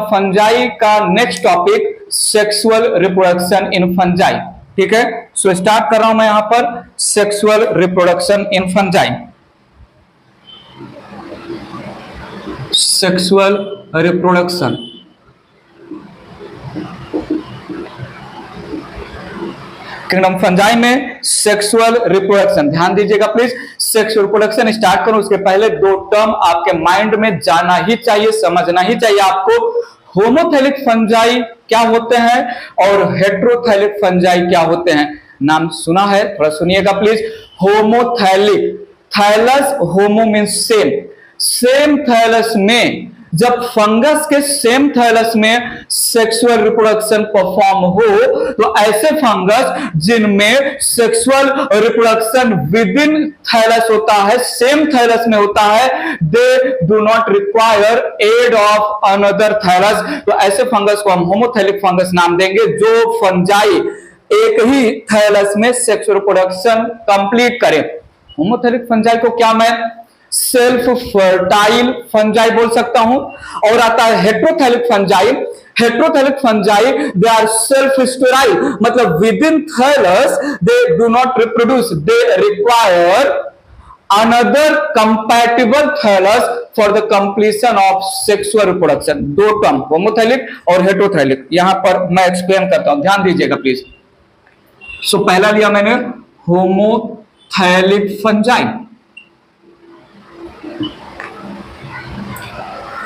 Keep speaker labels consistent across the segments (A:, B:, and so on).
A: Fungi का next topic sexual reproduction in fungi. ठीक है, सो स्टार्ट कर रहा हूं मैं यहां पर sexual reproduction in fungi. Sexual reproduction kingdom fungi में सेक्सुअल रिप्रोडक्शन, ध्यान दीजिएगा प्लीज। सेक्सुअल रिप्रोडक्शन स्टार्ट करूं उसके पहले दो टर्म आपके माइंड में जाना ही चाहिए, समझना ही चाहिए आपको। होमोथैलिक फंजाई क्या होते हैं और हेट्रोथैलिक फंजाई क्या होते हैं। नाम सुना है, थोड़ा सुनिएगा please. Homothallic, thallus homo means same, same thallus में जब फंगस के सेम थैलस में सेक्सुअल रिप्रोडक्शन परफॉर्म हो तो ऐसे फंगस जिनमें sexual reproduction within thallus होता है, सेम थैलस में होता है, they do not require aid of another thallus. तो ऐसे फंगस को हम होमोथैलिक फंगस नाम देंगे। जो फंजाई एक ही थैलस में सेक्सुअल रिप्रोडक्शन कंप्लीट करे। होमोथैलिक फंजाई को क्या मैं सेल्फ फर्टाइल फंजाई बोल सकता हूं। और आता है heterothallic fungi. Heterothallic fungi they are self sterile, मतलब within thallus they do not reproduce, they require another compatible thallus for the completion of sexual reproduction. दो टर्म होमोथैलिक और heterothallic यहां पर मैं एक्सप्लेन करता हूं, ध्यान दीजिएगा प्लीज। सो पहला लिया मैंने होमोथैलिक फंजाई।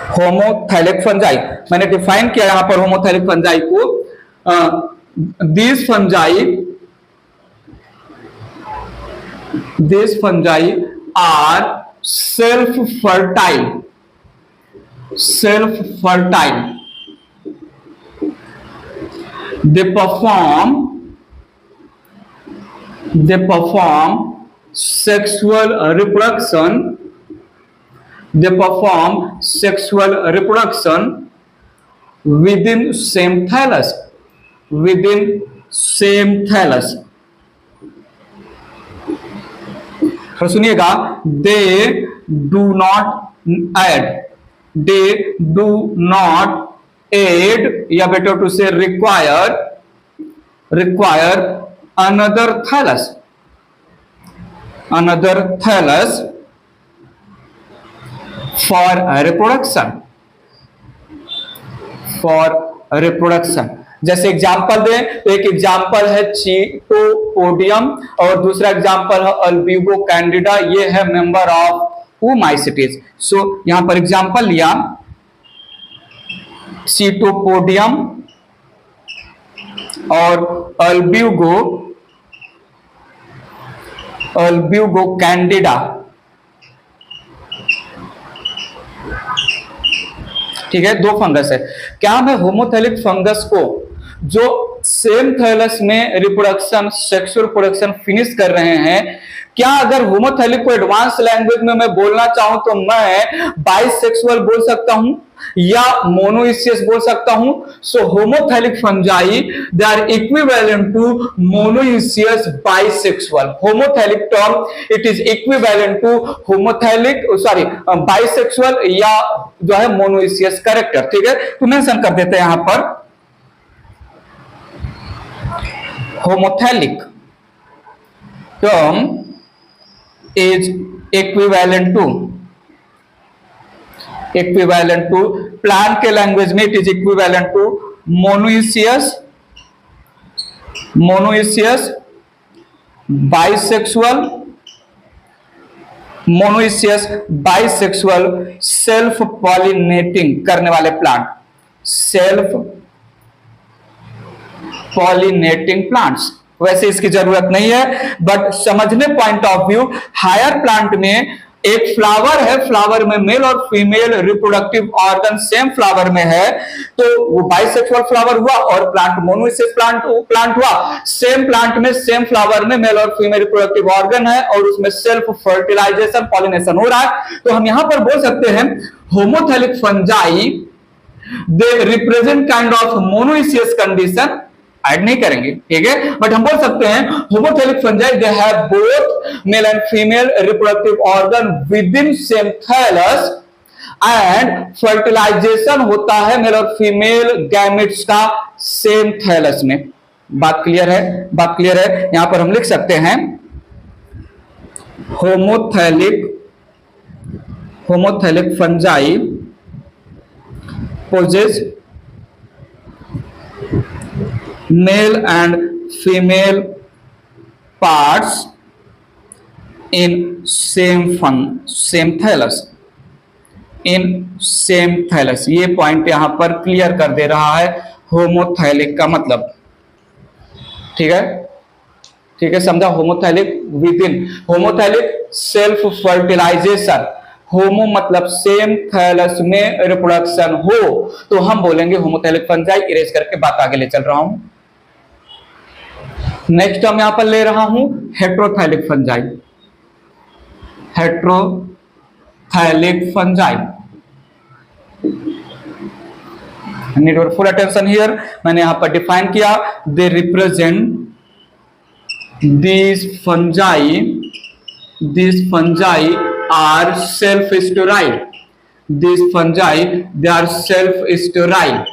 A: होमोथैलिक फंजाई मैंने डिफाइन किया यहां पर होमोथैलिक फंजाई को। This fungi are self fertile, they perform sexual reproduction within same thallus, तो सुनिएगा, दे डू नॉट एड या better to say require another thallus for reproduction। जैसे example दें तो एक एग्जाम्पल है चीटोपोडियम और दूसरा एग्जाम्पल है अल्ब्यूगो कैंडिडा। ये है मेंबर ऑफ ओमाइसिटीज। सो यहां पर एग्जाम्पल लिया चीटोपोडियम और अल्ब्यूगो कैंडिडा। ठीक है, दो फंगस है। क्या मैं होमोथैलिक फंगस को जो सेम थैलस में रिप्रोडक्शन, सेक्सुअल रिप्रोडक्शन फिनिश कर रहे हैं, क्या अगर होमोथैलिक को एडवांस लैंग्वेज में मैं बोलना चाहूं तो मैं बाइसेक्सुअल बोल सकता हूं या मोनोइसियस बोल सकता हूं। So homothallic fungi they are equivalent to monoecious bisexual. Homothallic term it is equivalent to bisexual या जो है मोनोइसियस कैरेक्टर। ठीक है, तो मेंशन कर देते हैं यहां पर homothallic term is equivalent to plant के लैंग्वेज में it is equivalent to monoecious bisexual self pollinating करने वाले प्लांट, सेल्फ पॉलिनेटिंग प्लांट्स। वैसे इसकी जरूरत नहीं है, बट समझने point of view, higher plant में एक फ्लावर है, फ्लावर में मेल और female reproductive organ same flower में है, तो वो बाइसेक्सुअल फ्लावर हुआ। और प्लांट मोनोइसियस प्लांट हुआ, सेम प्लांट में सेम फ्लावर में मेल और फीमेल रिप्रोडक्टिव ऑर्गन है और उसमें सेल्फ फर्टिलाइजेशन, पॉलिनेशन हो रहा है। तो हम यहां पर बोल सकते हैं homothallic fungi they represent kind of monoecious condition. Add नहीं करेंगे, ठीक है, बट हम बोल सकते हैं homothallic fungi they have both male and female reproductive organ within same thallus and fertilization होता है मेल और फीमेल गैमेट्स का सेम थैलस में। बात क्लियर है? बात क्लियर है? यहां पर हम लिख सकते हैं homothallic fungi possess male and female parts in same thallus, in same thallus. ये पॉइंट यहां पर क्लियर कर दे रहा है होमोथैलिक का मतलब। ठीक है? ठीक है, समझा? Homothallic within, homothallic self fertilization, homo मतलब सेम, थैलस में रिप्रोडक्शन हो तो हम बोलेंगे होमोथैलिक फंजाई। इरेज करके बात आगे ले चल रहा हूं। नेक्स्ट हम यहां पर ले रहा हूं heterothallic fungi. Heterothallic fungi, need your full attention here. मैंने यहां पर डिफाइन किया, they represent these fungi are self-sterile. These fungi, they are self-sterile.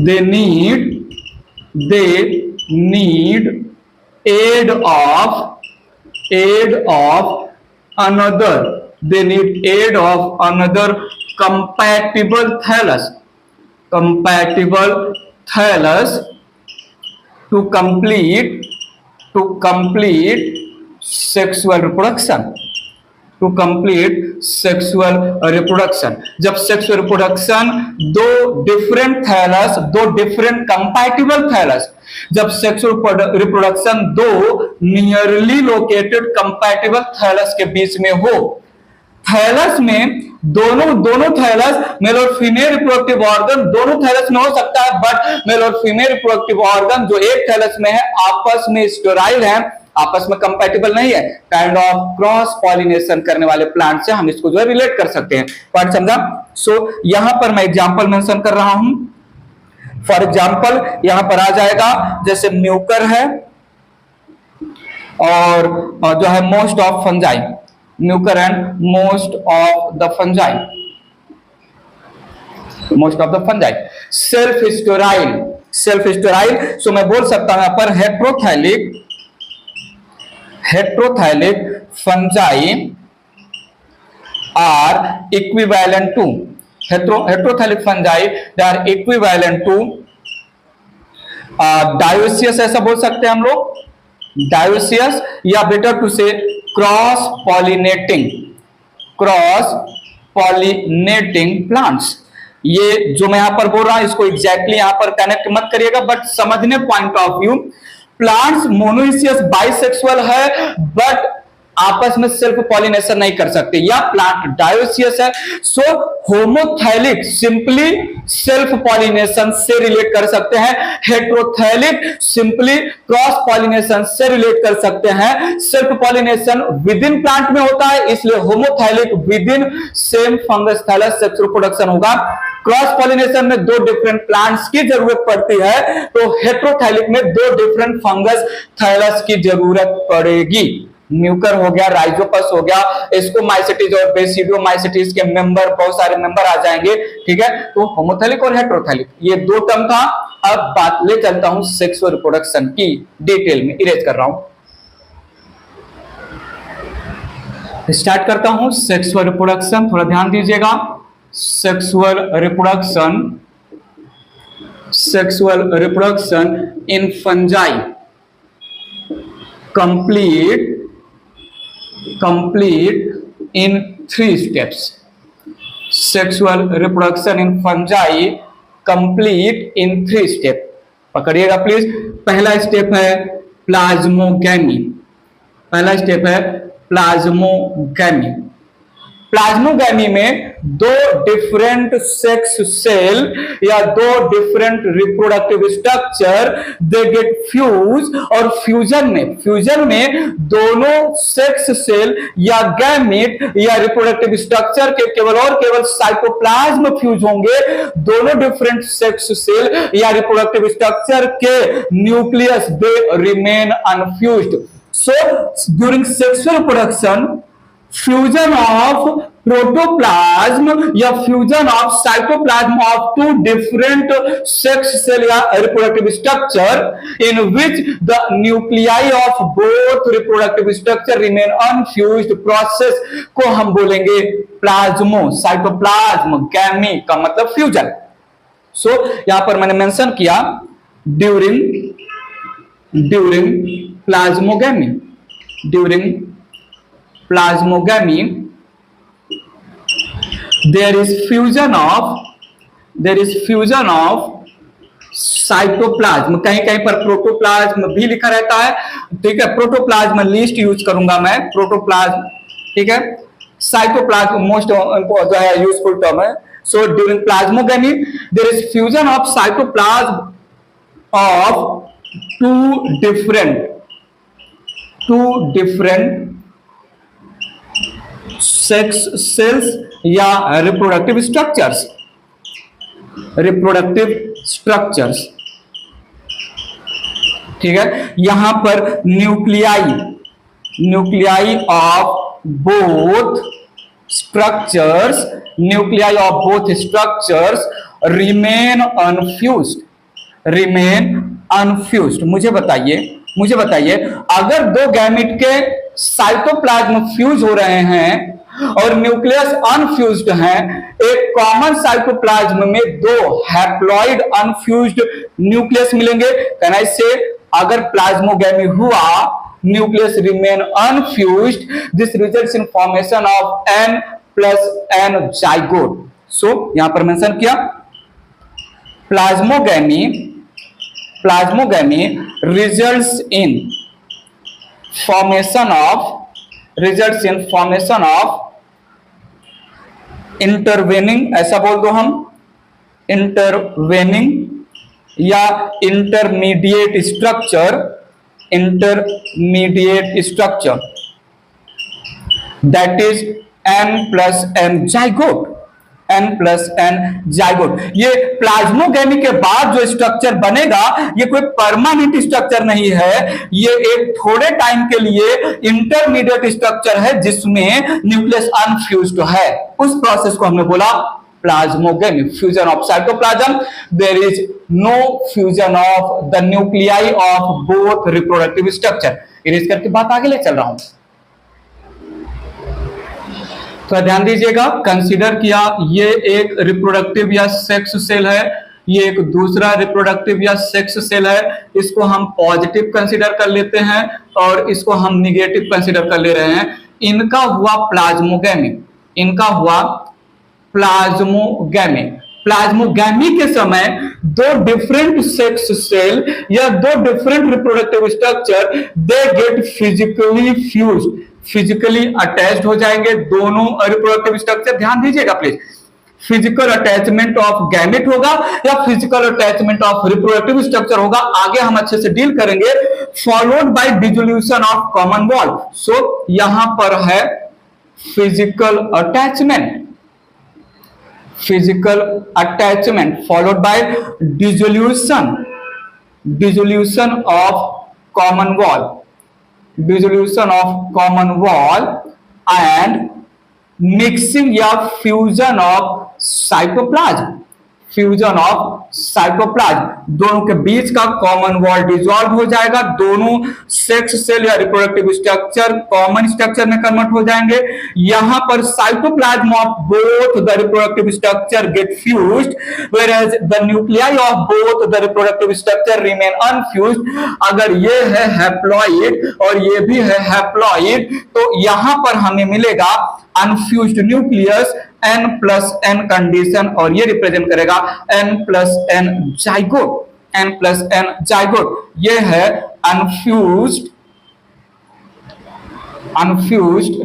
A: They need aid of another. They need aid of another compatible thallus to complete sexual reproduction. जब sexual reproduction दो different compatible thallus, जब sexual reproduction दो nearly located compatible thallus के बीच में हो। Thallus में दोनों thallus mail और फीमेल रिप्रोडक्टिव ऑर्गन दोनों थैलस में हो सकता है, बट मेल और फीमेल रिप्रोडक्टिव ऑर्गन जो एक थैलस में है आपस में स्टेराइल है, आपस में कंपैटिबल नहीं है। काइंड ऑफ क्रॉस पॉलिनेशन करने वाले प्लांट से हम इसको जो है रिलेट कर सकते हैं। पॉइंट समझा? सो यहां पर मैं एग्जांपल मेंशन कर रहा हूं। फॉर एग्जांपल यहां पर आ जाएगा जैसे म्यूकर है और जो है most of fungi, mucor and most of the fungi, self sterile. So मैं बोल सकता हूं यहां पर heterothallic fungi are equivalent to, heterothallic fungi they are equivalent to dioecious, ऐसा बोल सकते हैं हम लोग, डायोसियस, या better to say cross pollinating plants. ये जो मैं यहां पर बोल रहा हूं इसको एग्जैक्टली यहां पर कनेक्ट मत करिएगा, बट समझने point of view, plants monoecious bisexual है बट आपस में सेल्फ पॉलिनेशन नहीं कर सकते, या प्लांट डायोसियस है। So homothallic simply self pollination से रिलेट कर सकते हैं, हेट्रोथैलिक सिंपली क्रॉस पॉलिनेशन से रिलेट कर सकते हैं। Self pollination within plant में होता है, इसलिए homothallic within same fungus thallus sex reproduction होगा। क्रॉस पॉलिनेशन में दो डिफरेंट प्लांट्स की जरूरत पड़ती है, तो हेट्रोथैलिक में दो डिफरेंट फंगस थैलस की जरूरत पड़ेगी। म्यूकर हो गया, राइजोपस हो गया, स्कोमाइसिटीज और बेसिडियोमाइसिटीज के मेंबर, बहुत सारे मेंबर आ जाएंगे। ठीक है, तो होमोथैलिक और हेट्रोथैलिक ये दो टर्म था। अब बात ले चलता हूं सेक्सुअल रिप्रोडक्शन की डिटेल में, इरेज कर रहा हूं, स्टार्ट करता हूं सेक्सुअल रिप्रोडक्शन। थोड़ा ध्यान दीजिएगा, sexual reproduction in fungi complete in 3 steps. Sexual reproduction in fungi complete in 3 steps. पकड़िएगा प्लीज। पहला स्टेप है प्लाज्मोगैमी, प्लाज्मोगैमी में दो डिफरेंट सेक्स सेल या दो different reproductive structure they get fuse, और फ्यूजन में दोनों सेक्स सेल या गैमेट या रिप्रोडक्टिव स्ट्रक्चर के केवल साइटोप्लाज्म फ्यूज होंगे। दोनों डिफरेंट सेक्स सेल या रिप्रोडक्टिव स्ट्रक्चर के nucleus they remain unfused. So during sexual reproduction fusion of protoplasm या fusion of cytoplasm of two different sex cell या reproductive structure in which the nuclei of both reproductive structure remain unfused process को हम बोलेंगे प्लाज्मो cytoplasm गैमी का मतलब fusion. सो यहां पर मैंने मेंशन किया during plasmogamy, during plasmogamy there is fusion of cytoplasm, कहीं कहीं पर प्रोटोप्लाज्म भी लिखा रहता है, ठीक है, प्रोटोप्लाज्म लिस्ट यूज करूंगा मैं, प्रोटोप्लाज्म, ठीक है, साइटोप्लाज्म मोस्ट जो है यूजफुल टर्म है। So during plasmogamy there is fusion of cytoplasm of two different sex cells या रिप्रोडक्टिव स्ट्रक्चर्स, ठीक है। यहां पर nuclei of both structures remain unfused. मुझे बताइए अगर दो गैमेट के साइटोप्लाज्म फ्यूज हो रहे हैं और न्यूक्लियस अनफ्यूज्ड हैं, एक कॉमन साइटोप्लाज्म में दो हैप्लॉइड अनफ्यूज्ड न्यूक्लियस मिलेंगे। कहना इससे अगर प्लाज्मोगैमी हुआ, nucleus remain unfused, this results in formation of N+N zygote. So यहां पर मेंशन किया plasmogamy results in formation of intervening, ऐसा बोल दो हम, इंटरवेनिंग या intermediate structure that is N+N zygote. ये प्लाज्मोगैमी के बाद जो स्ट्रक्चर बनेगा ये कोई परमानेंट स्ट्रक्चर नहीं है, ये एक थोड़े टाइम के लिए इंटरमीडिएट स्ट्रक्चर है जिसमें न्यूक्लियस अनफ्यूज्ड है। उस प्रोसेस को हमने बोला plasmogamy, fusion of cytoplasm. There is no fusion of the nuclei of both reproductive structure. Erase करके बात आगे ले चल रहा हूं, तो ध्यान दीजिएगा, कंसीडर किया ये एक रिप्रोडक्टिव या सेक्स सेल है, ये एक दूसरा रिप्रोडक्टिव या सेक्स सेल है, इसको हम पॉजिटिव कंसीडर कर लेते हैं और इसको हम निगेटिव कंसीडर कर ले रहे हैं। इनका हुआ प्लाज्मोगैमी के समय दो डिफरेंट सेक्स सेल या दो different reproductive structure they get physically attached हो जाएंगे दोनों रिप्रोडक्टिव स्ट्रक्चर। ध्यान दीजिएगा please, physical attachment of gamete होगा या physical attachment of reproductive structure होगा, आगे हम अच्छे से डील करेंगे। Followed by dissolution of common wall. So यहां पर है physical attachment followed by dissolution of common wall and mixing या फ्यूजन ऑफ साइटोप्लाज्म। दोनों के बीच का कॉमन वॉल डिसॉल्व हो जाएगा, दोनों सेक्स सेल या रिप्रोडक्टिव स्ट्रक्चर कॉमन स्ट्रक्चर में कन्वर्ट हो जाएंगे। यहां पर cytoplasm of both the reproductive structure get fused whereas the nuclei of both the reproductive structure remain unfused. अगर ये है हैप्लॉइड और ये भी है हैप्लॉइड, तो यहां पर हमें मिलेगा अनफ्यूज्ड न्यूक्लियस N+N कंडीशन और ये रिप्रेजेंट करेगा N+N जाइगोट। ये है अनफ्यूज्ड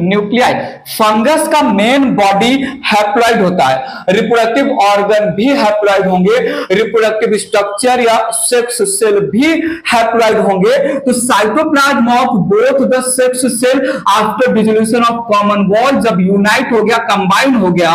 A: न्यूक्लियाई। फंगस का मेन बॉडी हैप्लॉइड होता है, रिप्रोडक्टिव ऑर्गन भी हैप्लॉइड होंगे, रिप्रोडक्टिव स्ट्रक्चर या सेक्स सेल भी हैप्लॉइड होंगे। तो cytoplasm of both the sex cell after dissolution of common wall जब यूनाइट हो गया, कंबाइन हो गया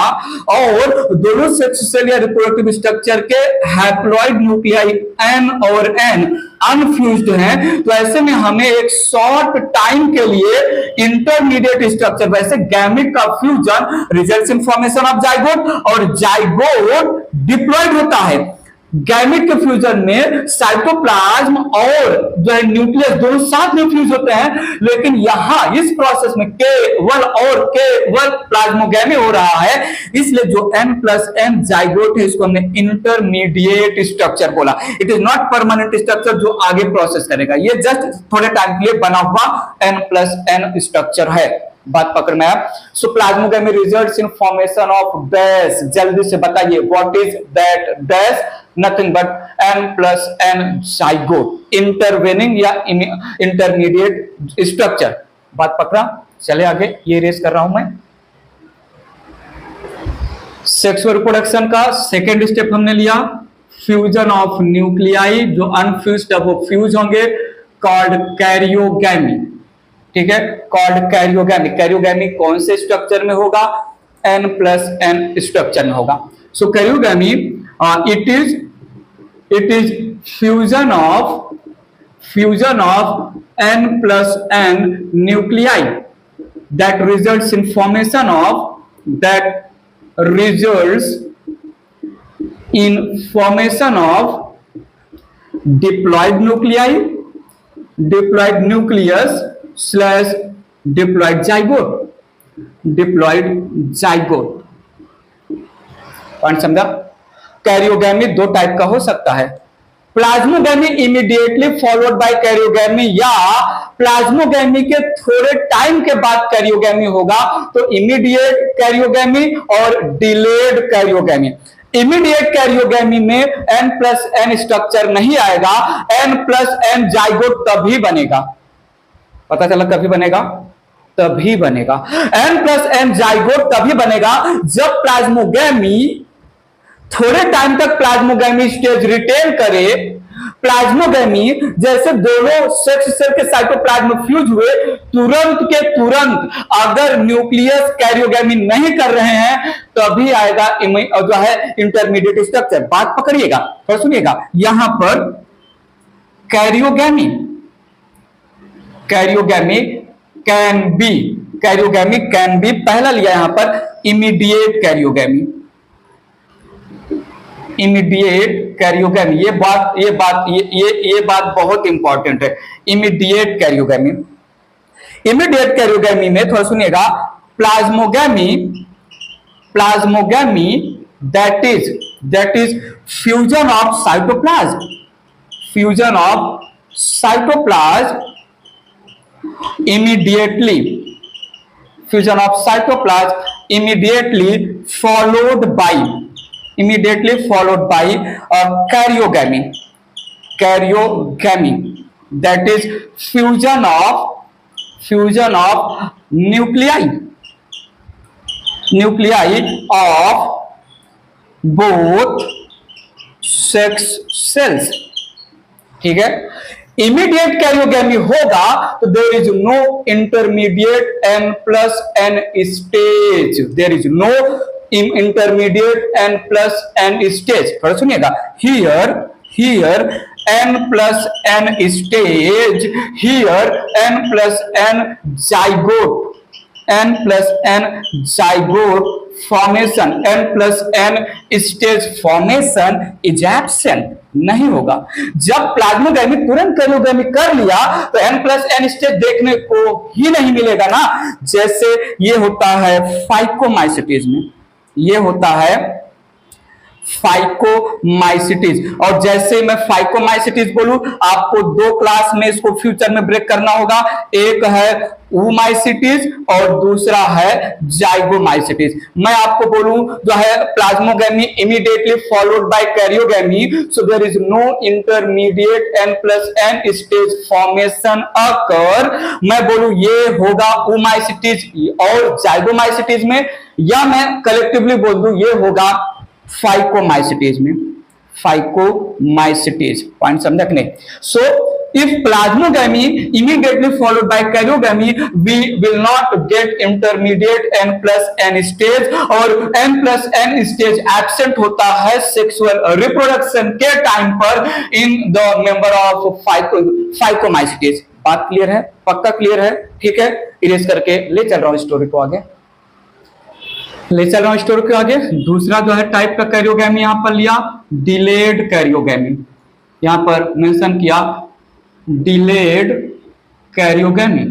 A: और दोनों सेक्स सेल या रिप्रोडक्टिव स्ट्रक्चर के हैप्लॉइड न्यूक्लियाई N और N अनफ्यूज्ड हैं, तो ऐसे में हमें एक शॉर्ट टाइम के लिए इंटरमीडिएट स्ट्रक्चर, वैसे गैमेट का fusion results in formation of zygote और जाइगोट डिप्लॉयड होता है। गैमेट के फ्यूजन में साइटोप्लाज्म और जो है न्यूक्लियस दोनों साथ में फ्यूज होते हैं, लेकिन यहां इस प्रोसेस में केवल प्लाज्मोगैमी हो रहा है, इसलिए जो N+N जाइगोट है इसको हमने इंटरमीडिएट स्ट्रक्चर बोला। It is not permanent structure जो आगे प्रोसेस करेगा, ये जस्ट थोड़े टाइम के लिए बना हुआ N+N स्ट्रक्चर है। बात पकड़ में आप। So plasmogamy results in formation of dash, जल्दी से बताइए what is that dash, nothing but N+N zygote, intervening या इंटरमीडिएट स्ट्रक्चर। बात पकड़ा, चले आगे, ये रेस कर रहा हूं मैं। सेक्सुअल रिप्रोडक्शन का सेकेंड स्टेप हमने लिया, फ्यूजन ऑफ न्यूक्लियाई, जो अनफ्यूज्ड है वो फ्यूज होंगे, कॉल्ड कैरियोगैमी। ठीक है, कॉल्ड कैरियोगैमी। कैरियोगैमी कौन से स्ट्रक्चर में होगा? N+N स्ट्रक्चर में होगा। So karyogamy it is fusion of N+N nuclei that results in formation of diploid nucleus / diploid zygote। Point समझा? कैरियोगैमी दो टाइप का हो सकता है, plasmogamy immediately followed by karyogamy, या प्लाज्मोगैमी के थोड़े टाइम के बाद कैरियोगैमी होगा, तो इमीडिएट कैरियोगैमी और डिलेड कैरियोगैमी। इमीडिएट कैरियोगैमी में N+N स्ट्रक्चर नहीं आएगा, N+N जाइगोट तभी बनेगा। पता चला कभी बनेगा? तभी बनेगा। N+N जाइगोट तभी बनेगा जब प्लाज्मोगैमी थोड़े टाइम तक प्लाज्मोगैमी स्टेज रिटेन करे। प्लाज्मोगैमी जैसे दोनों सेक्स सेल के साइटोप्लाज्म फ्यूज हुए, तुरंत के तुरंत अगर न्यूक्लियस कैरियोगैमी नहीं कर रहे हैं तभी आएगा जो है इंटरमीडिएट स्ट्रक्चर। बात पकड़िएगा और सुनिएगा, यहां पर कैरियोगैमी कैन बी पहला लिया यहां पर इमीडिएट कैरियोगैमी। ये बात बहुत इंपॉर्टेंट है। इमीडिएट कैरियोगैमी में थोड़ा सुनिएगा, plasmogamy that is fusion of cytoplasm immediately followed by karyogamy, that is fusion of nuclei of both sex cells। ठीक है, इमीडिएट कैरियोगैमी होगा तो there is no intermediate N+N stage, there is no intermediate N+N stage. थोड़ा सुनिएगा, here N+N stage, here N+N zygote formation, N+N stage formation is absent, नहीं होगा। जब plasmogamy तुरंत कैरियोगैमी कर लिया तो N+N स्टेज देखने को ही नहीं मिलेगा ना। जैसे ये होता है फाइकोमाइसिटीज में, ये होता है फाइकोमाइसिटीज, और जैसे मैं फाइकोमाइसिटीज बोलूं आपको दो क्लास में इसको फ्यूचर में ब्रेक करना होगा, एक है oomaइसिटीज और दूसरा है जाइगोमाइसिटीज। मैं आपको बोलूं जो है plasmogamy immediately followed by karyogamy, so there is no intermediate N+N stage formation occur. मैं बोलूं ये होगा oomaइसिटीज और जाइगोमाइसिटीज में, या मैं कलेक्टिवली बोल दूं ये होगा फाइकोमाइसिटीज में, फाइकोमाइसिटीज। पॉइंट समझ नहीं? सो if plasmogamy immediately followed by karyogamy, we will not get intermediate n plus n stage, और n plus n stage absent होता है सेक्सुअल रिप्रोडक्शन के टाइम पर in the member of phycomycetes. बात clear है? पक्का क्लियर है? ठीक है, इरेज करके ले चल रहा हूं स्टोरी को आगे, ले चल रहा हूं स्टोरी को आगे। दूसरा जो है टाइप का कैरियोगैमी यहां पर लिया, डिलेड कैरियोगैमी, यहां पर मेंशन किया डिलेड कैरियोगैमी।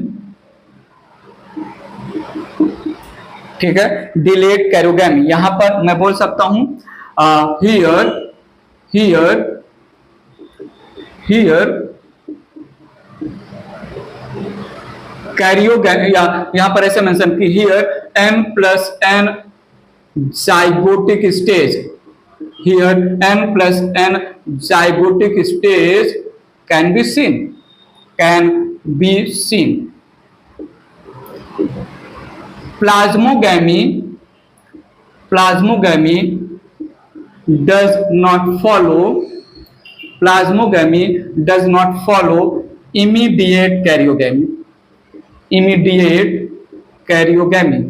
A: ठीक है, डिलेड कैरियोगैमी, यहां पर मैं बोल सकता हूं हियर कैरियोगैमी, यहां पर ऐसे मेंशन की here n plus n zygotic stage, here n plus n zygotic stage can be seen. Plasmogamy does not follow immediate karyogamy.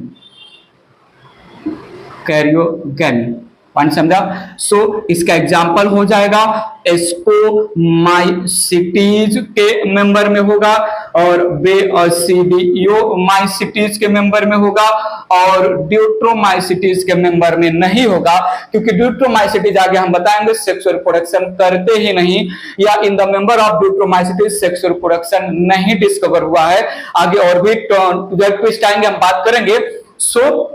A: Point समझा? सो इसका एग्जांपल हो जाएगा एस्कोमाइसिटीज के मेंबर में होगा, और बेसिडियोमाइसिटीज के मेंबर में होगा, और ड्यूट्रोमाइसिटीज के मेंबर में नहीं होगा, क्योंकि ड्यूट्रोमाइसिटीज आगे हम बताएंगे सेक्सुअल रिप्रोडक्शन करते ही नहीं, या in the member of Deuteromycetes sexual reproduction नहीं डिस्कवर हुआ है। आगे और भी ट्विस्ट आएंगे, हम बात करेंगे। सो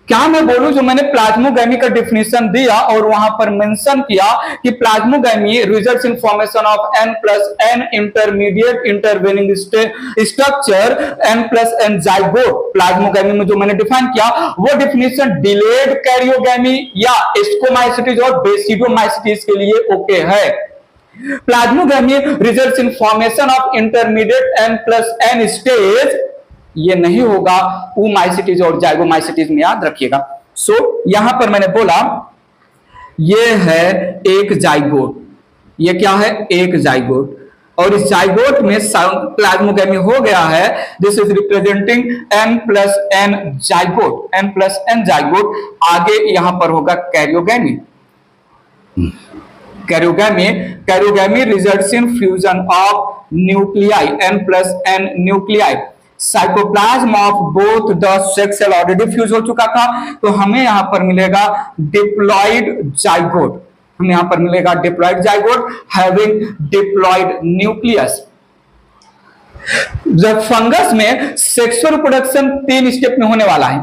A: क्या मैं बोलूं, जो मैंने प्लाज्मोगैमी का डिफिनेशन दिया और वहां पर मेंशन किया कि plasmogamy results in formation of n plus n intermediate intervening structure n plus n zygote. Plasmogamy में जो मैंने डिफाइन किया वो डिफिनेशन डिलेड कैरियोगैमी या एस्कोमाइसिटीज और बेसिडोमाइसिटीज के लिए ओके है। Plasmogamy results in formation of intermediate n plus n stage, ये नहीं होगा oomaicities और जाइगोमाइसिटीज में, याद रखिएगा। सो यहां पर मैंने बोला ये है एक जाइगोट, ये क्या है? एक जाइगोट, और इस जाइगोट में प्लाज्मोगैमी हो गया है। This is representing n plus n zygote. आगे यहां पर होगा karyogamy. Karyogamy results in fusion of nuclei, n plus n nuclei. Cytoplasm of both the sex cell already fuse हो चुका था, तो हमें यहां पर मिलेगा डिप्लॉइड जाइगोट, हमें यहां पर मिलेगा diploid zygote having diploid nucleus. जब फंगस में सेक्सुअल रिप्रोडक्शन 3 स्टेप में होने वाला है।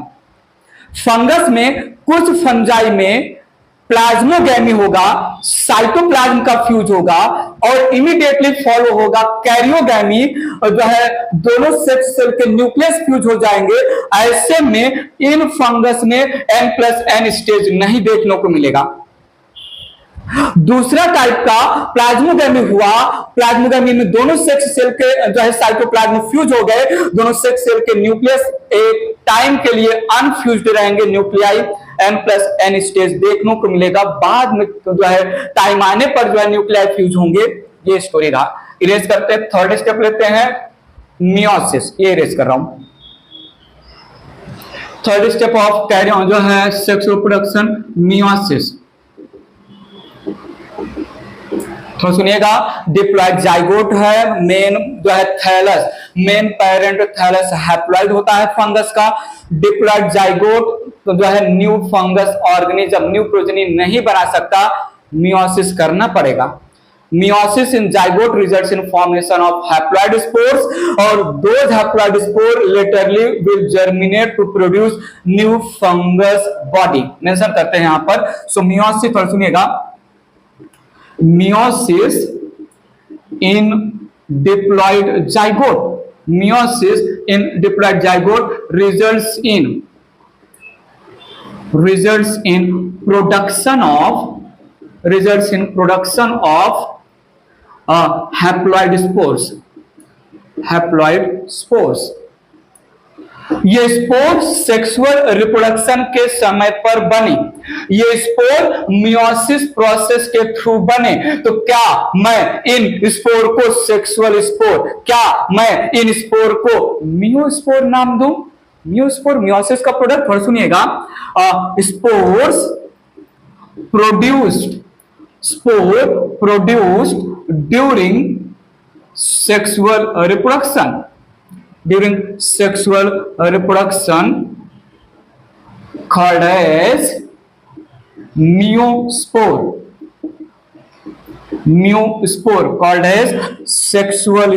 A: फंगस में कुछ फंजाई में प्लाज्मोगैमी होगा, साइटोप्लाज्म का फ्यूज होगा, और इमीडिएटली फॉलो होगा कैरियोगैमी, जो है दोनों सेक्स सेल के न्यूक्लियस फ्यूज हो जाएंगे। ऐसे में इन फंगस में n plus n स्टेज नहीं देखने को मिलेगा। दूसरा टाइप का प्लाज्मोगैमी हुआ, प्लाज्मोगैमी में दोनों सेक्स सेल के जो है साइटोप्लाज्म फ्यूज हो गए, दोनों सेक्स सेल के न्यूक्लियस एक टाइम के लिए अनफ्यूज्ड रहेंगे, nuclei n plus n stage देखने को मिलेगा। बाद में जो है टाइम आने पर जो है न्यूक्लियाई फ्यूज होंगे। ये स्टोरी रहा। इरेज करते हैं, थर्ड स्टेप लेते हैं मियोसिस, ये इरेज कर रहा हूं। थर्ड स्टेप ऑफ कैरियन जो है सेक्सुअल रिप्रोडक्शन, मियोसिस। तो सुनिएगा, डिप्लॉइड जाइगोट है, मेन जो है thallus, main parent thallus haploid होता है फंगस का। डिप्लॉइड जाइगोट तो जो है new fungus organism, new progeny नहीं बना सकता, मियोसिस करना पड़ेगा। Meiosis in zygote results in formation of haploid spores, और those haploid spore laterally will germinate to produce new fungus body. Mention करते हैं यहां पर। सो मियोसिस, और सुनिएगा, meiosis in diploid zygote results in production of haploid spores. ये spore sexual reproduction के समय पर बनी, ये स्पोर मियोसिस प्रोसेस के थ्रू बने, तो क्या मैं इन स्पोर को सेक्सुअल स्पोर, क्या मैं इन स्पोर को मियोस्पोर नाम दूं? मियोस्पोर मियोसिस का प्रोडक्ट, और सुनिएगा, spores produced during sexual reproduction, during sexual reproduction called as meiospore called as sexual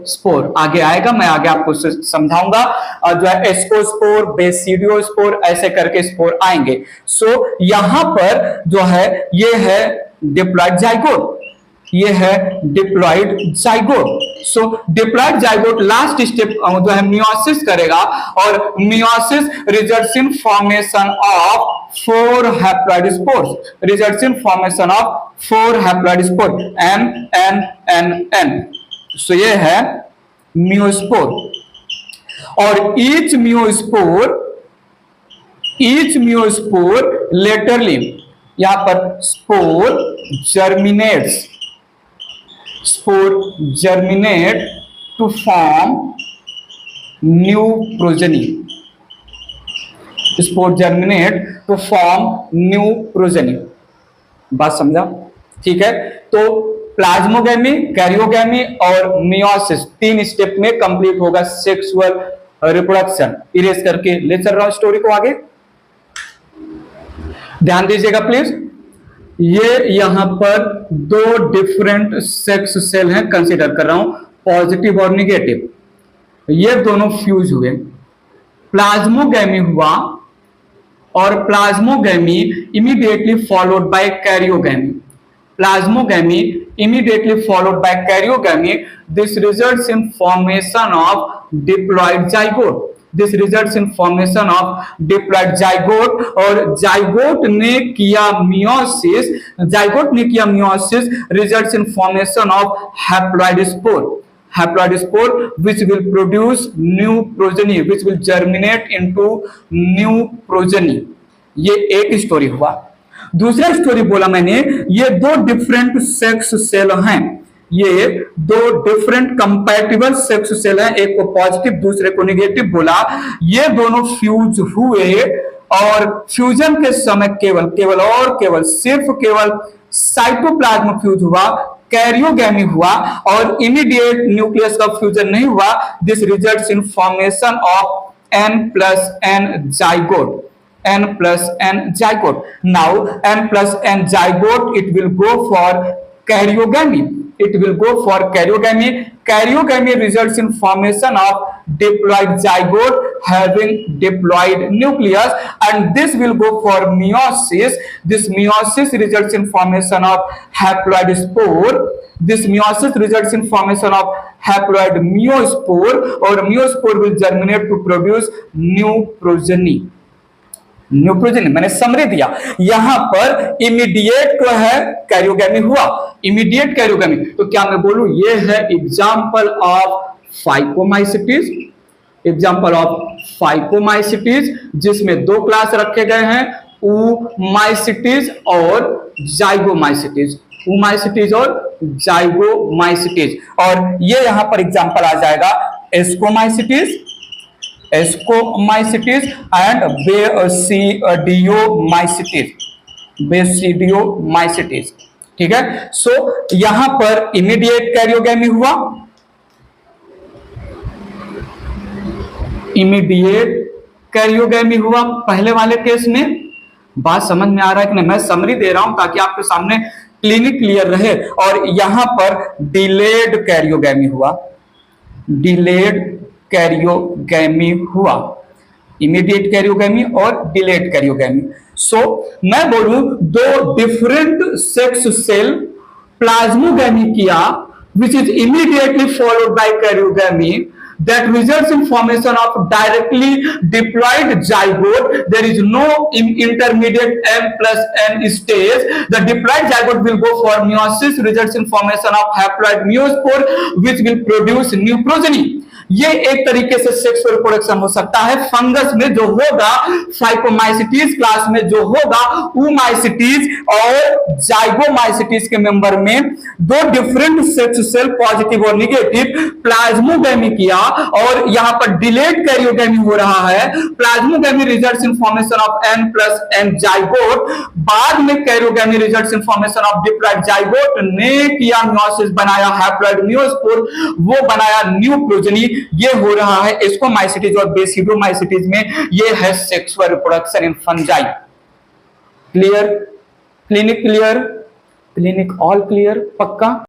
A: spore। आगे आएगा, मैं आगे आपको समझाऊंगा, और जो है एस्कोस्पोर, बेसिडियोस्पोर, ऐसे करके स्पोर आएंगे। सो यहां पर जो है ये है डिप्लॉइड जाइगोट, ये है डिप्लॉइड जाइगोट। सो डिप्लॉइड जाइगोट लास्ट स्टेप जो है मियोसिस करेगा, और meiosis results in formation of 4 haploid spores, results in formation of 4 haploid spore, N। सो ये है मियोस्पोर, और ईच मियोस्पोर लेटरली, यहां पर spore germinate to form new progeny, spore germinate to form new progeny। बात समझा? ठीक है, तो प्लाज्मोगैमी, कैरियोगैमी और मियोसिस 3 स्टेप में कंप्लीट होगा सेक्सुअल रिप्रोडक्शन। इरेज करके ले चल रहा हूं स्टोरी को आगे, ध्यान दीजिएगा प्लीज। ये यहां पर 2 डिफरेंट सेक्स सेल हैं, कंसीडर कर रहा हूं, पॉजिटिव और निगेटिव। ये दोनों फ्यूज हुए, प्लाज्मोगैमी हुआ, और plasmogamy immediately followed by karyogamy, plasmogamy immediately followed by karyogamy। This results in formation of diploid zygote, this results in formation of diploid zygote, और जाइगोट ने किया meiosis, results in formation of haploid spore which will produce new progeny, which will germinate into new progeny। ये एक story हुआ। दूसरा story बोला मैंने, ये 2 डिफरेंट सेक्स सेल हैं, ये 2 डिफरेंट कंपैटिबल सेक्स सेल हैं, एक को पॉजिटिव दूसरे को निगेटिव बोला। ये दोनों फ्यूज हुए, और फ्यूजन के समय केवल सिर्फ साइटोप्लाज्म फ्यूज हुआ, कैरियोगैमी हुआ, और इमीडिएट न्यूक्लियस का फ्यूजन नहीं हुआ। This results in formation of N+N zygote, N+N zygote। Now N+N zygote, it will go for karyogamy, karyogamy results in formation of diploid zygote having diploid nucleus, and this will go for meiosis, this meiosis results in formation of haploid spore, this meiosis results in formation of haploid meiospore, और meiospore will germinate to produce new progeny। मैंने summary दिया, यहां पर immediate जो है karyogamy हुआ, immediate karyogamy, तो क्या मैं बोलूं ये है एग्जांपल ऑफ फाइकोमाइसिटीज, जिसमें 2 क्लास रखे गए हैं, ऊमाइसिटीज और जाइगोमाइसिटीज, और ये यहां पर एग्जांपल आ जाएगा एस्कोमाइसिटीज एंड बेसिडियोमाइसिटीज। ठीक है, सो यहां पर इमीडिएट कैरियोगैमी हुआ, पहले वाले केस में। बात समझ में आ रहा है कि नहीं? मैं समरी दे रहा हूं ताकि आपके सामने क्लिनिक क्लियर रहे। और यहां पर डिलेड कैरियोगैमी हुआ, इमीडिएट कैरियोगैमी और डिलेड कैरियोगैमी। सो मैं बोलूं 2 डिफरेंट सेक्स सेल प्लाज्मोगैमी किया, which is immediately followed by karyogamy, that results in formation of directly diploid zygote. There is no intermediate M plus N stage. The diploid zygote will go for meiosis, results in formation of haploid meiospore which will produce new progeny. ये एक तरीके से sexual reproduction हो सकता है। Fungus में जो होगा, फाइकोमाइसिटीज क्लास में जो होगा, oomaisites और जाइगोमाइसिटीज के मेंबर में दो डिफरेंट सेक्स सेल पॉजिटिव और निगेटिव प्लाज्मोगेमी किया और यहां पर डिलेड कैरियोगेमी हो रहा है। Plasmogamy results in formation of N plus N zygote, बाद में karyogamy results in formation of diploid zygote ने किया मियोसिस, बनाया हैप्लॉइड मियोस्पोर, वो बनाया न्यू प्रोजेनी। ये हो रहा है एस्कोमाइसिटीज और बेसिडोमाइसिटीज में। ये है sexual reproduction in fungi. Clear? Clinic clear? Clinic all clear? पक्का?